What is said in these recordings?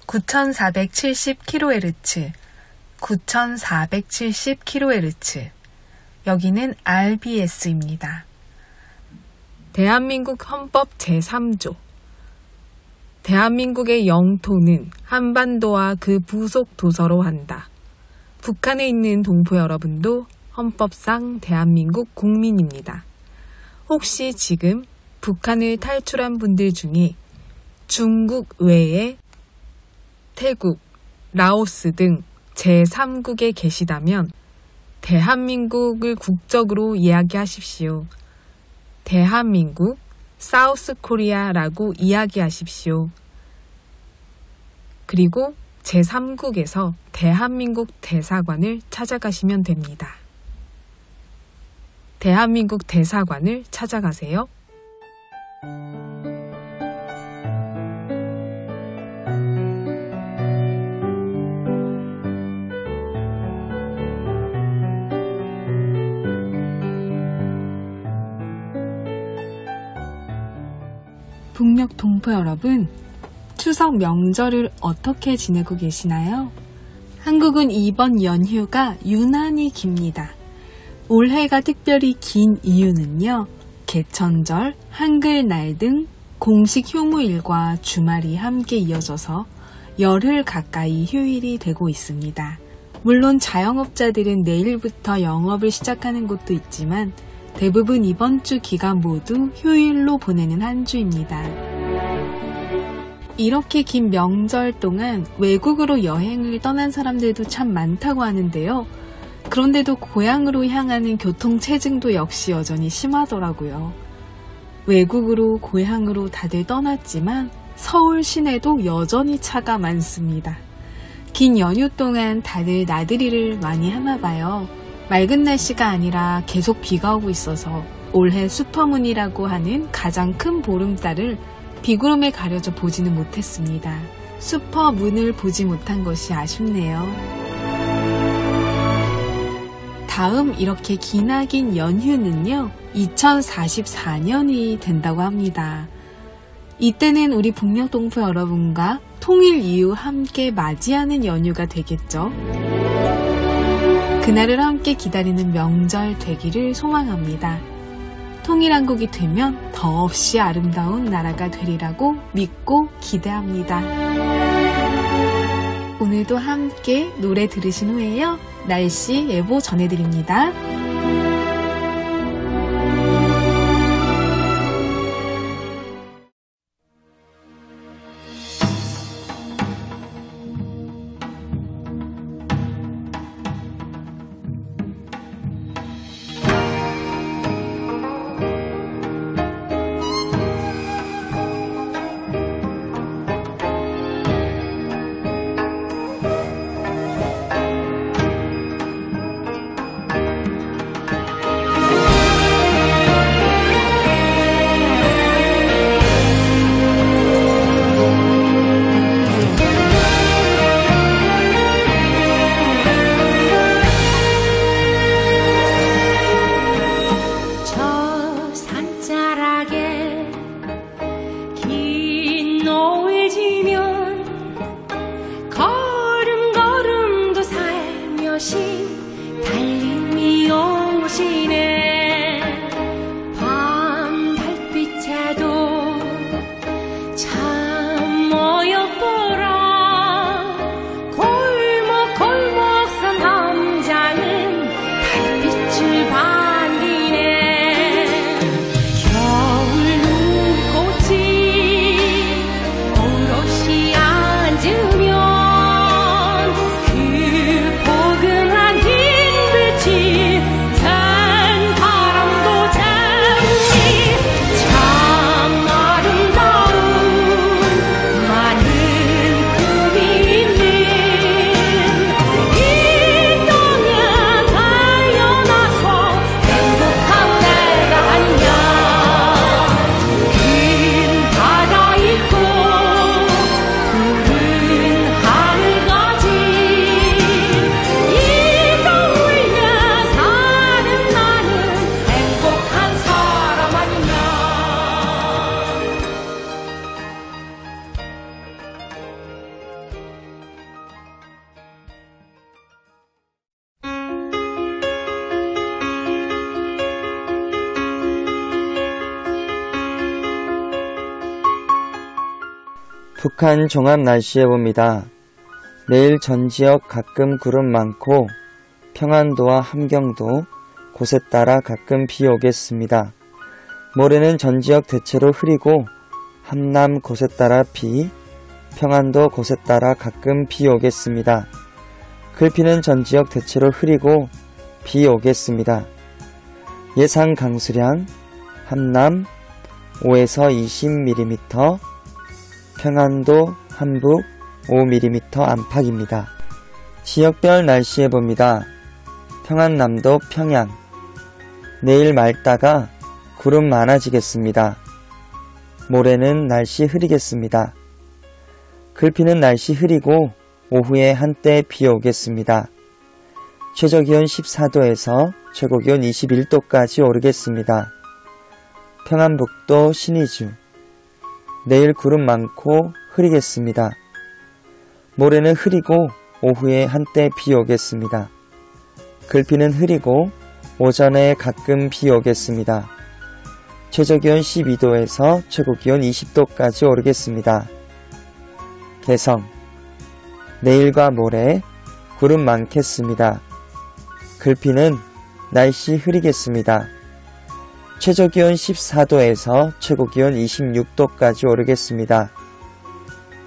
9470kHz, 9470kHz. 여기는 RBS입니다. 대한민국 헌법 제3조. 대한민국의 영토는 한반도와 그 부속 도서로 한다. 북한에 있는 동포 여러분도 헌법상 대한민국 국민입니다. 혹시 지금 북한을 탈출한 분들 중에 중국 외에 태국, 라오스 등 제3국에 계시다면 대한민국을 국적으로 이야기하십시오. 대한민국, 사우스 코리아라고 이야기하십시오. 그리고 제3국에서 대한민국 대사관을 찾아가시면 됩니다. 대한민국 대사관을 찾아가세요. 북녘 동포 여러분, 추석 명절을 어떻게 지내고 계시나요? 한국은 이번 연휴가 유난히 깁니다. 올해가 특별히 긴 이유는요, 개천절, 한글날 등 공식 휴무일과 주말이 함께 이어져서 열흘 가까이 휴일이 되고 있습니다. 물론 자영업자들은 내일부터 영업을 시작하는 곳도 있지만 대부분 이번 주 기간 모두 휴일로 보내는 한 주입니다. 이렇게 긴 명절 동안 외국으로 여행을 떠난 사람들도 참 많다고 하는데요. 그런데도 고향으로 향하는 교통체증도 역시 여전히 심하더라고요. 외국으로 고향으로 다들 떠났지만 서울 시내도 여전히 차가 많습니다. 긴 연휴 동안 다들 나들이를 많이 하나 봐요. 맑은 날씨가 아니라 계속 비가 오고 있어서 올해 슈퍼문이라고 하는 가장 큰 보름달을 비구름에 가려져 보지는 못했습니다. 슈퍼문을 보지 못한 것이 아쉽네요. 다음 이렇게 기나긴 연휴는요, 2044년이 된다고 합니다. 이때는 우리 북녘 동포 여러분과 통일 이후 함께 맞이하는 연휴가 되겠죠. 그날을 함께 기다리는 명절 되기를 소망합니다. 통일한국이 되면 더없이 아름다운 나라가 되리라고 믿고 기대합니다. 오늘도 함께 노래 들으신 후에요, 날씨 예보 전해드립니다. 북한 종합 날씨 예보입니다. 내일 전 지역 가끔 구름 많고 평안도와 함경도 곳에 따라 가끔 비 오겠습니다. 모레는 전 지역 대체로 흐리고 함남 곳에 따라 비, 평안도 곳에 따라 가끔 비 오겠습니다. 글피는 전 지역 대체로 흐리고 비 오겠습니다. 예상 강수량 함남 5에서 20mm, 평안도, 함북 5mm 안팎입니다. 지역별 날씨 예보입니다. 평안남도 평양 내일 맑다가 구름 많아지겠습니다. 모레는 날씨 흐리겠습니다. 글피는 날씨 흐리고 오후에 한때 비 오겠습니다. 최저기온 14도에서 최고기온 21도까지 오르겠습니다. 평안북도 신의주 내일 구름 많고 흐리겠습니다. 모레는 흐리고 오후에 한때 비 오겠습니다. 글피는 흐리고 오전에 가끔 비 오겠습니다. 최저기온 12도에서 최고기온 20도까지 오르겠습니다. 개성 내일과 모레 구름 많겠습니다. 글피는 날씨 흐리겠습니다. 최저기온 14도에서 최고기온 26도까지 오르겠습니다.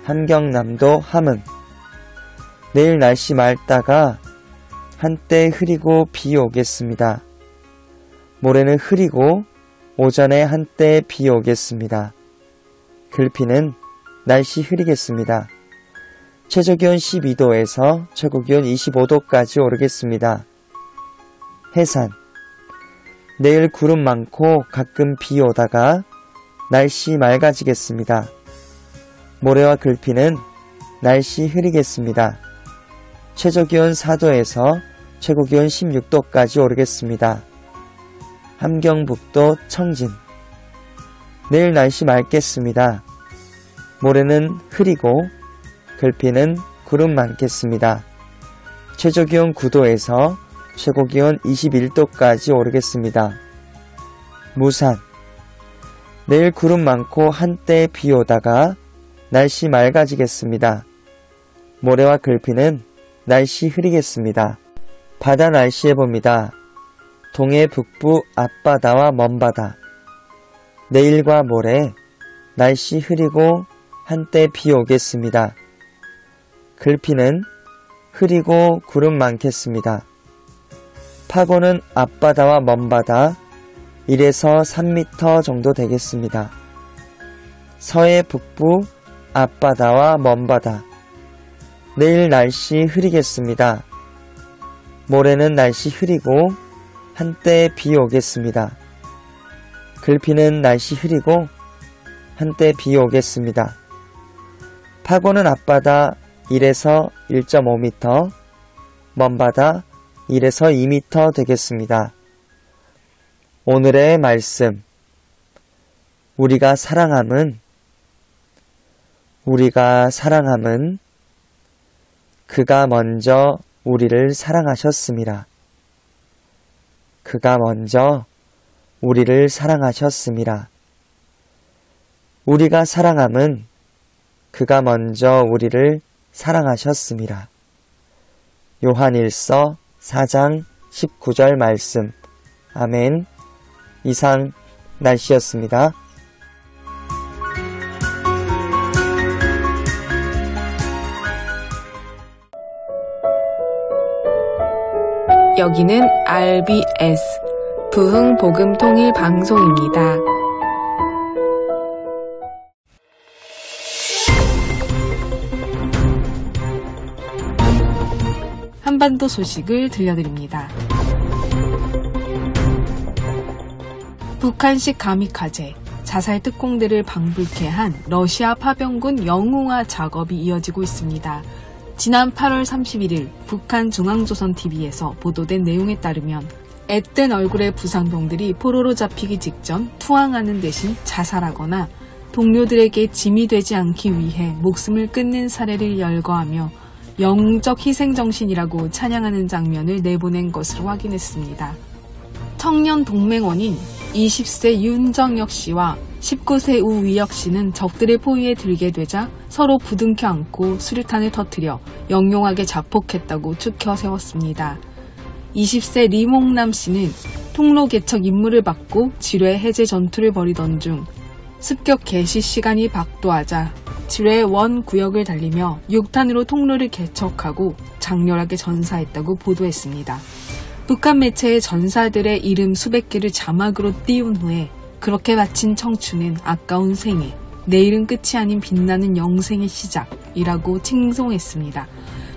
함경남도 함흥 내일 날씨 맑다가 한때 흐리고 비 오겠습니다. 모레는 흐리고 오전에 한때 비 오겠습니다. 글피는 날씨 흐리겠습니다. 최저기온 12도에서 최고기온 25도까지 오르겠습니다. 해산 내일 구름 많고 가끔 비 오다가 날씨 맑아지겠습니다. 모레와 글피는 날씨 흐리겠습니다. 최저기온 4도에서 최고기온 16도까지 오르겠습니다. 함경북도 청진 내일 날씨 맑겠습니다. 모레는 흐리고 글피는 구름 많겠습니다. 최저기온 9도에서 최고기온 21도까지 오르겠습니다. 무산 내일 구름 많고 한때 비 오다가 날씨 맑아지겠습니다. 모레와 글피는 날씨 흐리겠습니다. 바다 날씨 예보입니다. 동해 북부 앞바다와 먼바다 내일과 모레 날씨 흐리고 한때 비 오겠습니다. 글피는 흐리고 구름 많겠습니다. 파고는 앞바다와 먼바다 1에서 3m 정도 되겠습니다. 서해 북부 앞바다와 먼바다 내일 날씨 흐리겠습니다. 모레는 날씨 흐리고 한때 비 오겠습니다. 글피는 날씨 흐리고 한때 비 오겠습니다. 파고는 앞바다 1에서 1.5m, 먼바다 1에서 2m 되겠습니다. 오늘의 말씀 우리가 사랑함은 그가 먼저 우리를 사랑하셨습니다. 그가 먼저 우리를 사랑하셨습니다. 우리가 사랑함은 그가 먼저 우리를 사랑하셨습니다. 요한일서 4장 19절 말씀. 아멘. 이상 날씨였습니다. 여기는 RBS 부흥복음통일방송입니다. 한반도 소식을 들려드립니다. 북한식 가미카제, 자살 특공대를 방불케 한 러시아 파병군 영웅화 작업이 이어지고 있습니다. 지난 8월 31일 북한 중앙조선TV에서 보도된 내용에 따르면 앳된 얼굴의 부상병들이 포로로 잡히기 직전 투항하는 대신 자살하거나 동료들에게 짐이 되지 않기 위해 목숨을 끊는 사례를 열거하며 영웅적 희생정신이라고 찬양하는 장면을 내보낸 것으로 확인했습니다. 청년 동맹원인 20세 윤정혁 씨와 19세 우위혁 씨는 적들의 포위에 들게 되자 서로 부둥켜 안고 수류탄을 터뜨려 영롱하게 자폭했다고 추켜 세웠습니다. 20세 리몽남 씨는 통로 개척 임무를 받고 지뢰 해제 전투를 벌이던 중 습격 개시 시간이 박도하자 지뢰 원 구역을 달리며 6탄으로 통로를 개척하고 장렬하게 전사했다고 보도했습니다. 북한 매체의 전사들의 이름 수백 개를 자막으로 띄운 후에 그렇게 바친 청춘은 아까운 생애, 내일은 끝이 아닌 빛나는 영생의 시작이라고 칭송했습니다.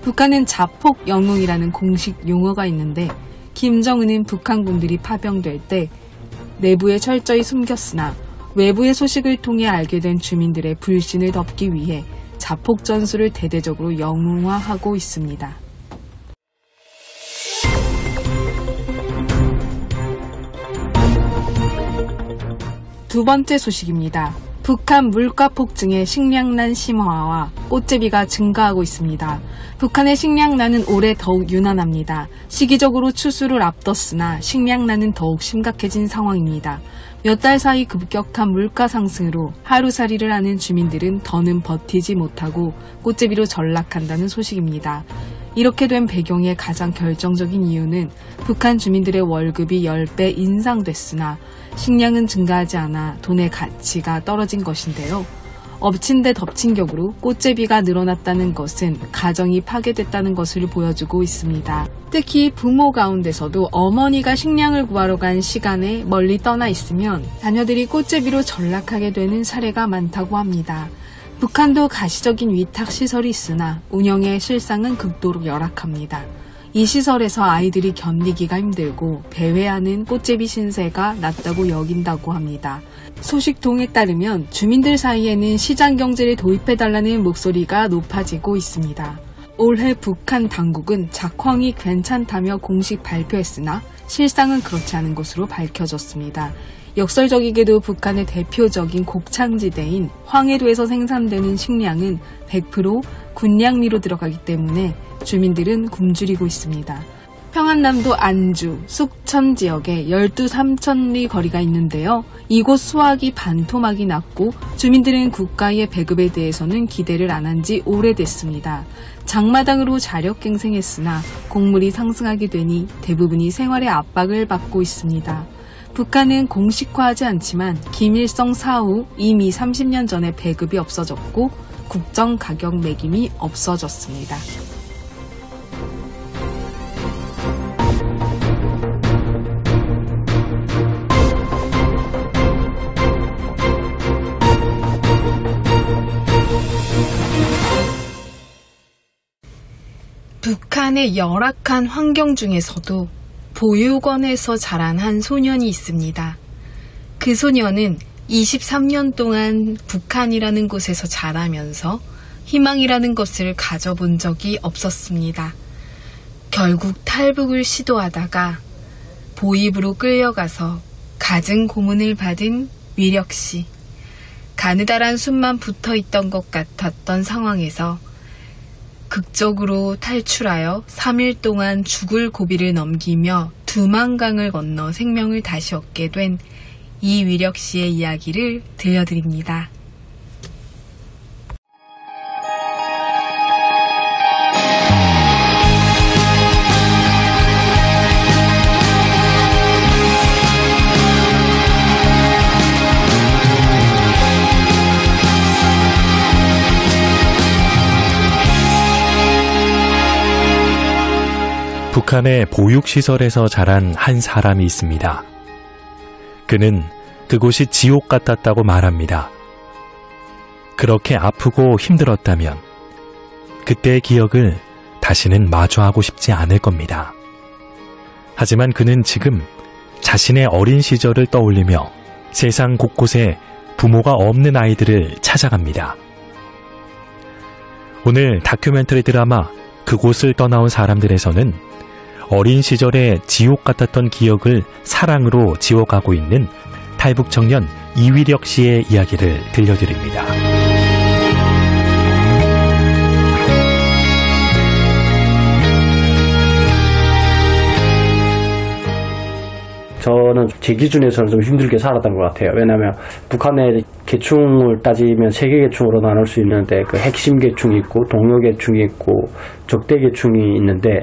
북한은 자폭 영웅이라는 공식 용어가 있는데 김정은은 북한군들이 파병될 때 내부에 철저히 숨겼으나 외부의 소식을 통해 알게 된 주민들의 불신을 덮기 위해 자폭 전술을 대대적으로 영웅화하고 있습니다. 두 번째 소식입니다. 북한 물가 폭증에 식량난 심화와 꽃제비가 증가하고 있습니다. 북한의 식량난은 올해 더욱 유난합니다. 시기적으로 추수를 앞뒀으나 식량난은 더욱 심각해진 상황입니다. 몇 달 사이 급격한 물가 상승으로 하루살이를 하는 주민들은 더는 버티지 못하고 꽃제비로 전락한다는 소식입니다. 이렇게 된 배경의 가장 결정적인 이유는 북한 주민들의 월급이 10배 인상됐으나 식량은 증가하지 않아 돈의 가치가 떨어진 것인데요. 엎친 데 덮친 격으로 꽃제비가 늘어났다는 것은 가정이 파괴됐다는 것을 보여주고 있습니다. 특히 부모 가운데서도 어머니가 식량을 구하러 간 시간에 멀리 떠나 있으면 자녀들이 꽃제비로 전락하게 되는 사례가 많다고 합니다. 북한도 가시적인 위탁시설이 있으나 운영의 실상은 극도로 열악합니다. 이 시설에서 아이들이 견디기가 힘들고 배회하는 꽃제비 신세가 낮다고 여긴다고 합니다. 소식통에 따르면 주민들 사이에는 시장 경제를 도입해달라는 목소리가 높아지고 있습니다. 올해 북한 당국은 작황이 괜찮다며 공식 발표했으나 실상은 그렇지 않은 것으로 밝혀졌습니다. 역설적이게도 북한의 대표적인 곡창지대인 황해도에서 생산되는 식량은 100% 군량미로 들어가기 때문에 주민들은 굶주리고 있습니다. 평안남도 안주, 숙천 지역에 12-3천리 거리가 있는데요. 이곳 수확이 반토막이 났고 주민들은 국가의 배급에 대해서는 기대를 안 한 지 오래됐습니다. 장마당으로 자력갱생했으나 곡물이 상승하게 되니 대부분이 생활의 압박을 받고 있습니다. 북한은 공식화하지 않지만 김일성 사후 이미 30년 전에 배급이 없어졌고 국정 가격 매김이 없어졌습니다. 북한의 열악한 환경 중에서도 보육원에서 자란 한 소년이 있습니다. 그 소년은 23년 동안 북한이라는 곳에서 자라면서 희망이라는 것을 가져본 적이 없었습니다. 결국 탈북을 시도하다가 보입으로 끌려가서 갖은 고문을 받은 위력 씨. 가느다란 숨만 붙어 있던 것 같았던 상황에서 극적으로 탈출하여 3일 동안 죽을 고비를 넘기며 두만강을 건너 생명을 다시 얻게 된 이위력 씨의 이야기를 들려드립니다. 북한의 보육시설에서 자란 한 사람이 있습니다. 그는 그곳이 지옥 같았다고 말합니다. 그렇게 아프고 힘들었다면 그때의 기억을 다시는 마주하고 싶지 않을 겁니다. 하지만 그는 지금 자신의 어린 시절을 떠올리며 세상 곳곳에 부모가 없는 아이들을 찾아갑니다. 오늘 다큐멘터리 드라마 그곳을 떠나온 사람들에서는 어린 시절의 지옥 같았던 기억을 사랑으로 지워가고 있는 탈북 청년 이위력 씨의 이야기를 들려드립니다. 저는 제 기준에서는 좀 힘들게 살았던 것 같아요. 왜냐하면 북한의 계층을 따지면 3개 계층으로 나눌 수 있는데 그 핵심 계층이 있고 동료 계층이 있고 적대 계층이 있는데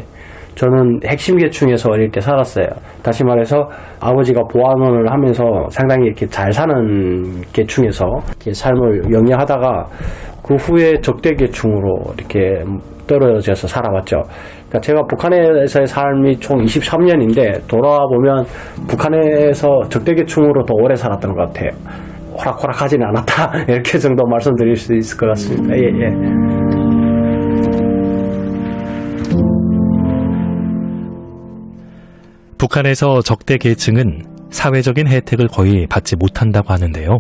저는 핵심 계층에서 어릴 때 살았어요. 다시 말해서 아버지가 보안원을 하면서 상당히 이렇게 잘 사는 계층에서 이렇게 삶을 영위하다가 그 후에 적대 계층으로 이렇게 떨어져서 살아왔죠. 그러니까 제가 북한에서의 삶이 총 23년인데 돌아보면 북한에서 적대 계층으로 더 오래 살았던 것 같아요. 호락호락하지는 않았다 이렇게 정도 말씀드릴 수 있을 것 같습니다. 예, 예. 북한에서 적대 계층은 사회적인 혜택을 거의 받지 못한다고 하는데요.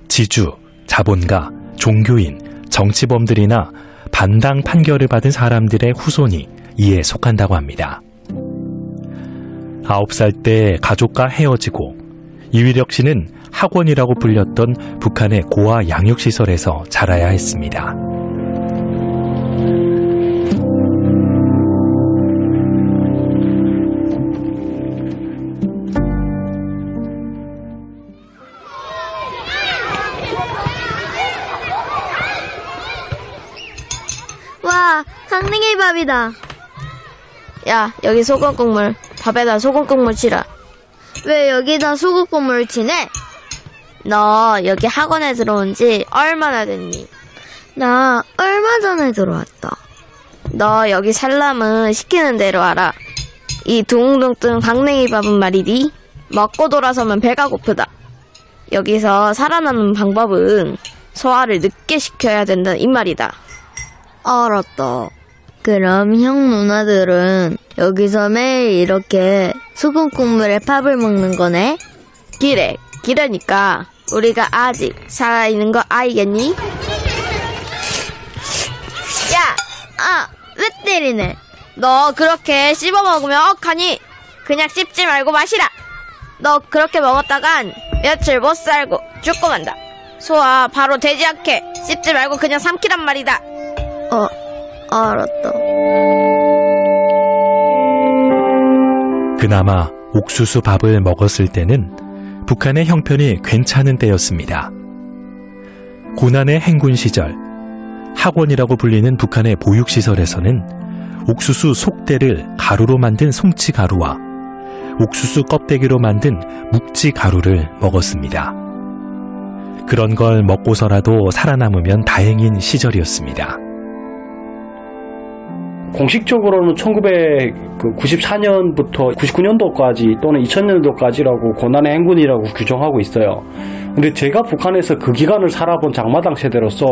지주, 자본가, 종교인, 정치범들이나 반당 판결을 받은 사람들의 후손이 이에 속한다고 합니다. 9살 때 가족과 헤어지고 이휘력 씨는 학원이라고 불렸던 북한의 고아 양육시설에서 자라야 했습니다. 와, 강냉이 밥이다. 야, 여기 소금 국물. 밥에다 소금 국물 치라. 왜 여기다 소금 국물을 치네? 너 여기 학원에 들어온 지 얼마나 됐니? 나 얼마 전에 들어왔다. 너 여기 살려면 시키는 대로 알아. 이 둥둥 강냉이 밥은 말이디. 먹고 돌아서면 배가 고프다. 여기서 살아남는 방법은 소화를 늦게 시켜야 된다는 이 말이다. 알았다. 그럼 형 누나들은 여기서 매일 이렇게 소금 국물에 밥을 먹는 거네? 기래니까 우리가 아직 살아있는 거 알겠니? 야! 왜 때리네? 너 그렇게 씹어먹으면 억하니? 그냥 씹지 말고 마시라! 너 그렇게 먹었다간 며칠 못 살고 죽고 만다. 소화 바로 되지 않게 씹지 말고 그냥 삼키란 말이다. 알았다. 그나마 옥수수 밥을 먹었을 때는 북한의 형편이 괜찮은 때였습니다. 고난의 행군 시절, 학원이라고 불리는 북한의 보육시설에서는 옥수수 속대를 가루로 만든 송치가루와 옥수수 껍데기로 만든 묵지가루를 먹었습니다. 그런 걸 먹고서라도 살아남으면 다행인 시절이었습니다. 공식적으로는 1994년부터 99년도까지 또는 2000년도까지라고 고난의 행군이라고 규정하고 있어요. 근데 제가 북한에서 그 기간을 살아본 장마당 세대로서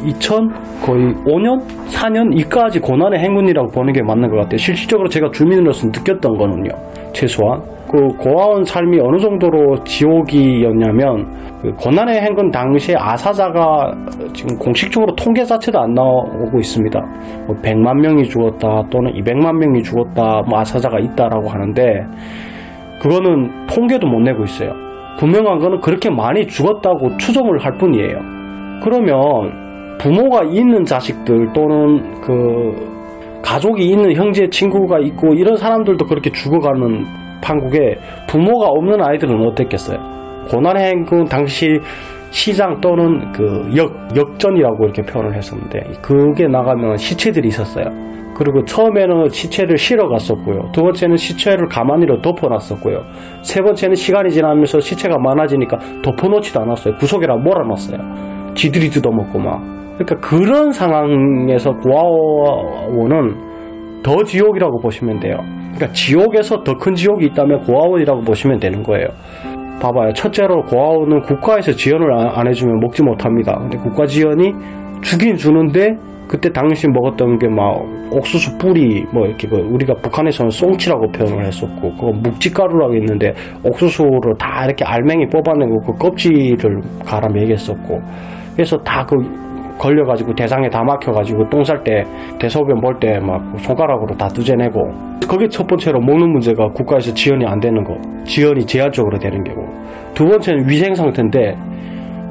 2000 거의 5년? 4년 이까지 고난의 행군이라고 보는 게 맞는 것 같아요. 실질적으로 제가 주민으로서 느꼈던 거는요. 최소한 그 고아원 삶이 어느 정도로 지옥이었냐면 그 고난의 행군 당시에 아사자가 지금 공식적으로 통계 자체도 안 나오고 있습니다. 뭐 100만 명이 죽었다 또는 200만 명이 죽었다 뭐 아사자가 있다라고 하는데 그거는 통계도 못 내고 있어요. 분명한 거는 그렇게 많이 죽었다고 추정을 할 뿐이에요. 그러면 부모가 있는 자식들 또는 그 가족이 있는 형제 친구가 있고 이런 사람들도 그렇게 죽어가는 판국에 부모가 없는 아이들은 어땠겠어요? 고난의 행군 당시 시장 또는 그 역전이라고 이렇게 표현을 했었는데 그게 나가면 시체들이 있었어요. 그리고 처음에는 시체를 실어 갔었고요. 두 번째는 시체를 가만히로 덮어놨었고요. 세 번째는 시간이 지나면서 시체가 많아지니까 덮어놓지도 않았어요. 구석에다 몰아놨어요. 지들이 뜯어먹고 막. 그러니까 그런 상황에서 고아원은 더 지옥이라고 보시면 돼요. 그러니까 지옥에서 더 큰 지옥이 있다면 고아원이라고 보시면 되는 거예요. 봐봐요. 첫째로 고아원은 국가에서 지원을 안 해주면 먹지 못합니다. 근데 국가 지원이 주긴 주는데 그때 당시 먹었던 게 막 옥수수 뿌리 뭐 이렇게 그 우리가 북한에서는 송치라고 표현을 했었고 그거 묵지가루라고 했는데 옥수수를 다 이렇게 알맹이 뽑아내고 그 껍질을 갈아 먹였었고 그래서 다 그 걸려가지고 대상에 다 막혀가지고 똥 쌀 때 대소변 볼 때 막 손가락으로 다 두져내고 그게 첫 번째로 먹는 문제가 국가에서 지원이 안 되는 거 지원이 제한적으로 되는 게고 두 번째는 위생 상태인데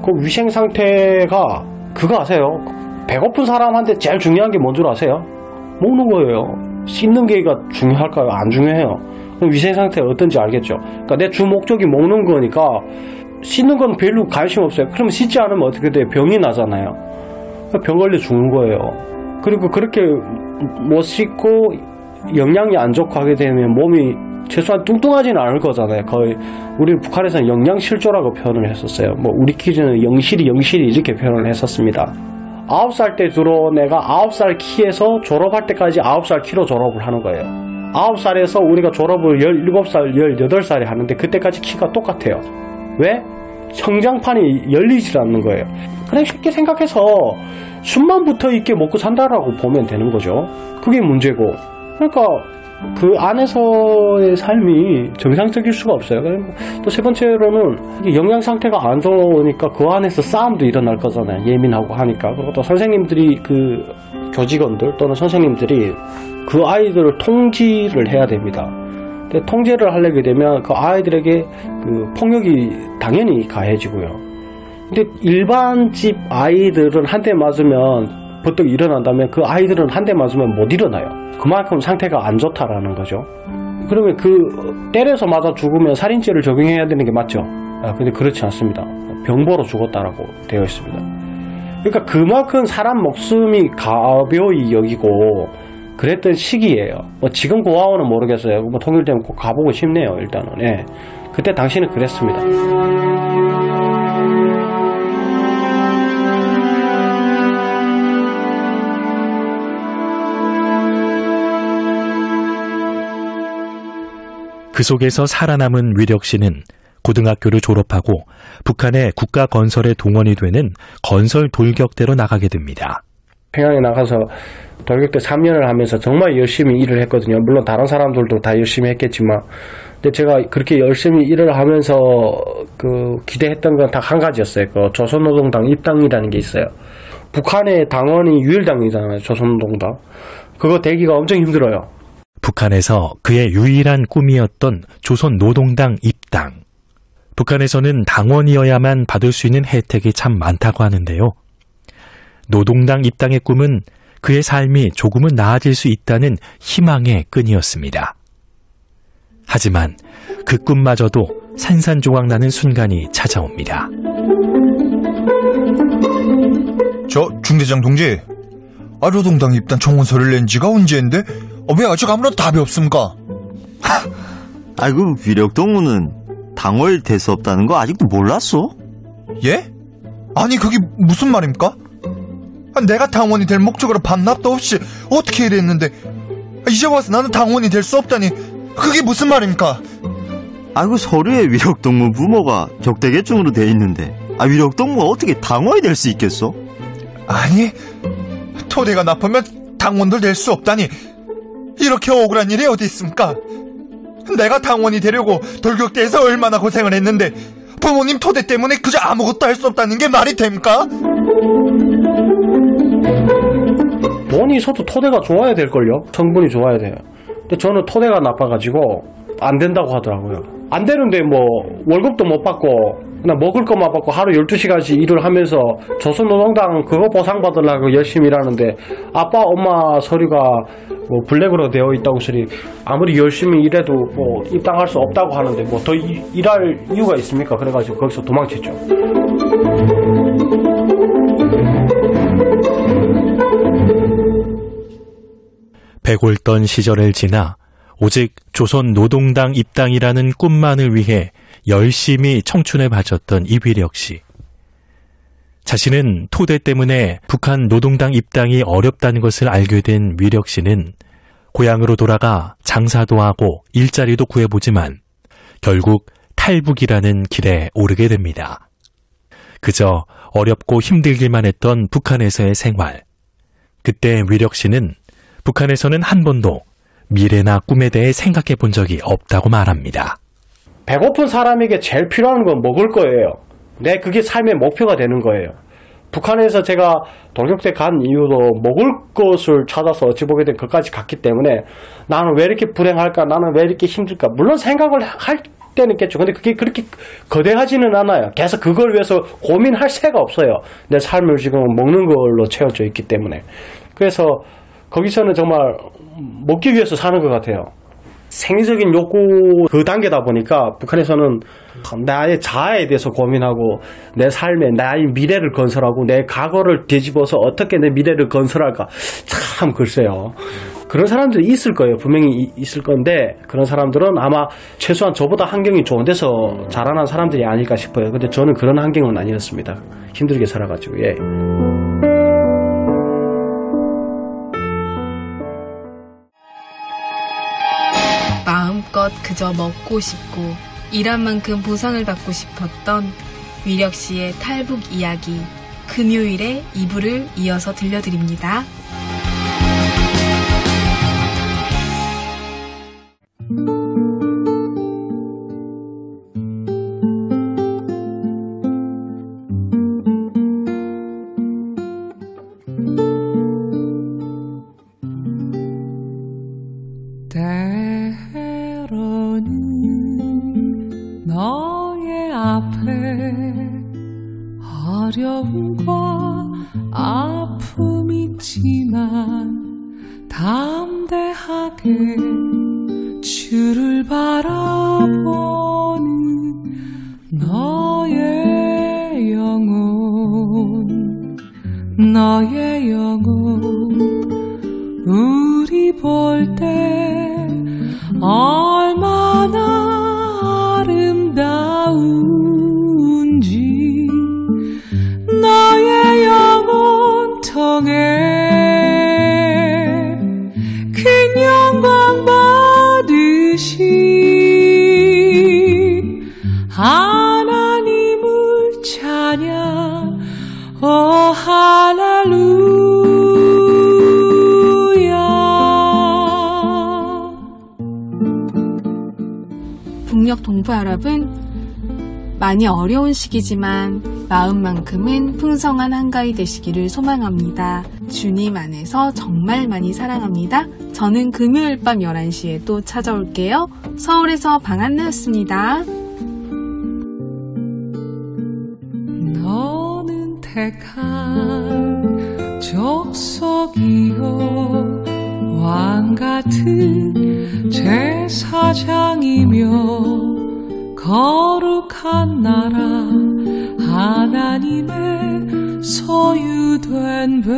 그 위생 상태가 그거 아세요? 배고픈 사람한테 제일 중요한 게 뭔 줄 아세요? 먹는 거예요. 씹는 게가 중요할까요? 안 중요해요. 그럼 위생 상태가 어떤지 알겠죠. 그러니까 내 주 목적이 먹는 거니까 씻는 건 별로 관심 없어요. 그러면 씻지 않으면 어떻게 돼요? 병이 나잖아요. 병 걸려 죽는 거예요. 그리고 그렇게 못 씻고 영양이 안 좋고 하게 되면 몸이 최소한 뚱뚱하지는 않을 거잖아요. 거의 우리 북한에서는 영양실조라고 표현을 했었어요. 뭐 우리 기준은 영실이 이렇게 표현을 했었습니다. 9살 때 주로 내가 9살 키에서 졸업할 때까지 9살 키로 졸업을 하는 거예요. 9살에서 우리가 졸업을 17살, 18살에 하는데 그때까지 키가 똑같아요. 왜? 성장판이 열리질 않는 거예요. 그냥 쉽게 생각해서 숨만 붙어 있게 먹고 산다라고 보면 되는 거죠. 그게 문제고. 그러니까 그 안에서의 삶이 정상적일 수가 없어요. 또 세 번째로는 영양 상태가 안 좋으니까 그 안에서 싸움도 일어날 거잖아요. 예민하고 하니까. 그리고 또 선생님들이 그 교직원들 또는 선생님들이 그 아이들을 통제를 해야 됩니다. 근데 통제를 하려게 되면 그 아이들에게 그 폭력이 당연히 가해지고요. 근데 일반 집 아이들은 한 대 맞으면 버떡 일어난다면 그 아이들은 한 대 맞으면 못 일어나요. 그만큼 상태가 안 좋다라는 거죠. 그러면 그 때려서 맞아 죽으면 살인죄를 적용해야 되는 게 맞죠? 근데 그렇지 않습니다. 병보로 죽었다라고 되어 있습니다. 그러니까 그만큼 사람 목숨이 가벼이 여기고 그랬던 시기예요. 뭐 지금 고아원은 모르겠어요. 뭐 통일되면 꼭 가보고 싶네요. 일단은. 예. 그때 당시는 그랬습니다. 그 속에서 살아남은 위력 씨는 고등학교를 졸업하고 북한의 국가 건설에 동원이 되는 건설 돌격대로 나가게 됩니다. 평양에 나가서 돌격대 3년을 하면서 정말 열심히 일을 했거든요. 물론 다른 사람들도 다 열심히 했겠지만, 근데 제가 그렇게 열심히 일을 하면서 그 기대했던 건 다 한 가지였어요. 그 조선노동당 입당이라는 게 있어요. 북한의 당원이 유일당이잖아요. 조선노동당. 그거 되기가 엄청 힘들어요. 북한에서 그의 유일한 꿈이었던 조선노동당 입당. 북한에서는 당원이어야만 받을 수 있는 혜택이 참 많다고 하는데요. 노동당 입당의 꿈은 그의 삶이 조금은 나아질 수 있다는 희망의 끈이었습니다. 하지만 그 꿈마저도 산산조각나는 순간이 찾아옵니다. 저 중대장 동지, 노동당 입당 청원서를 낸 지가 언제인데 왜 아직 아무런 답이 없습니까? 아이고, 위력동무는 당월 될 수 없다는 거 아직도 몰랐어? 예? 아니 그게 무슨 말입니까? 내가 당원이 될 목적으로 반납도 없이 어떻게 이랬는데 이제 와서 나는 당원이 될 수 없다니 그게 무슨 말입니까? 아이고, 서류에 위력동무 부모가 격대계층으로 돼 있는데 위력동무가 어떻게 당원이 될 수 있겠어? 아니, 토대가 나쁘면 당원도 될 수 없다니 이렇게 억울한 일이 어디 있습니까? 내가 당원이 되려고 돌격대에서 얼마나 고생을 했는데 부모님 토대 때문에 그저 아무것도 할 수 없다는 게 말이 됩니까? 돈이 있어도 토대가 좋아야 될걸요? 성분이 좋아야 돼요. 근데 저는 토대가 나빠가지고 안 된다고 하더라고요. 안 되는데 뭐 월급도 못 받고 그냥 먹을 것만 받고 하루 12시간씩 일을 하면서 조선노동당 그거 보상받으려고 열심히 일하는데 아빠 엄마 서류가 뭐 블랙으로 되어 있다고 소리 아무리 열심히 일해도 뭐 입당할 수 없다고 하는데 뭐 더 일할 이유가 있습니까? 그래가지고 거기서 도망쳤죠. 백올던 시절을 지나 오직 조선노동당 입당이라는 꿈만을 위해 열심히 청춘에 바쳤던 이휘력 씨. 자신은 토대 때문에 북한 노동당 입당이 어렵다는 것을 알게 된 위력 씨는 고향으로 돌아가 장사도 하고 일자리도 구해보지만 결국 탈북이라는 길에 오르게 됩니다. 그저 어렵고 힘들기만 했던 북한에서의 생활. 그때 위력 씨는 북한에서는 한 번도 미래나 꿈에 대해 생각해 본 적이 없다고 말합니다. 배고픈 사람에게 제일 필요한 건 먹을 거예요. 그게 삶의 목표가 되는 거예요. 북한에서 제가 돌격대 간 이유도 먹을 것을 찾아서 어찌 보게 된 것까지 갔기 때문에 나는 왜 이렇게 불행할까? 나는 왜 이렇게 힘들까? 물론 생각을 할 때는 있겠죠. 근데 그게 그렇게 거대하지는 않아요. 계속 그걸 위해서 고민할 새가 없어요. 내 삶을 지금 먹는 걸로 채워져 있기 때문에. 그래서 거기서는 정말 먹기 위해서 사는 것 같아요. 생리적인 욕구 그 단계다 보니까 북한에서는 나의 자아에 대해서 고민하고 내 삶에 나의 미래를 건설하고 내 과거를 뒤집어서 어떻게 내 미래를 건설할까 참 글쎄요. 그런 사람들이 있을 거예요. 분명히 있을 건데 그런 사람들은 아마 최소한 저보다 환경이 좋은 데서 자라난 사람들이 아닐까 싶어요. 근데 저는 그런 환경은 아니었습니다. 힘들게 살아가지고. 예. 마음껏 그저 먹고 싶고 일한 만큼 보상을 받고 싶었던 위력 씨의 탈북 이야기, 금요일에 2부를 이어서 들려드립니다. 때로는 너의 앞에 어려움과 아픔 있지만 담대하게 주를 바라보는 너의 영혼 우리 볼 때 얼마나 아름다운지 너의 영혼 통해 큰 영광 받으신 하나님을 찬양 오 할렐루야. 북녘 동포 여러분, 많이 어려운 시기지만 마음만큼은 풍성한 한가위 되시기를 소망합니다. 주님 안에서 정말 많이 사랑합니다. 저는 금요일 밤 11시에 또 찾아올게요. 서울에서 방한나였습니다. 너는 택한 족속이요 왕같은 제사장이며 거룩한 나라 하나님의 소유된 배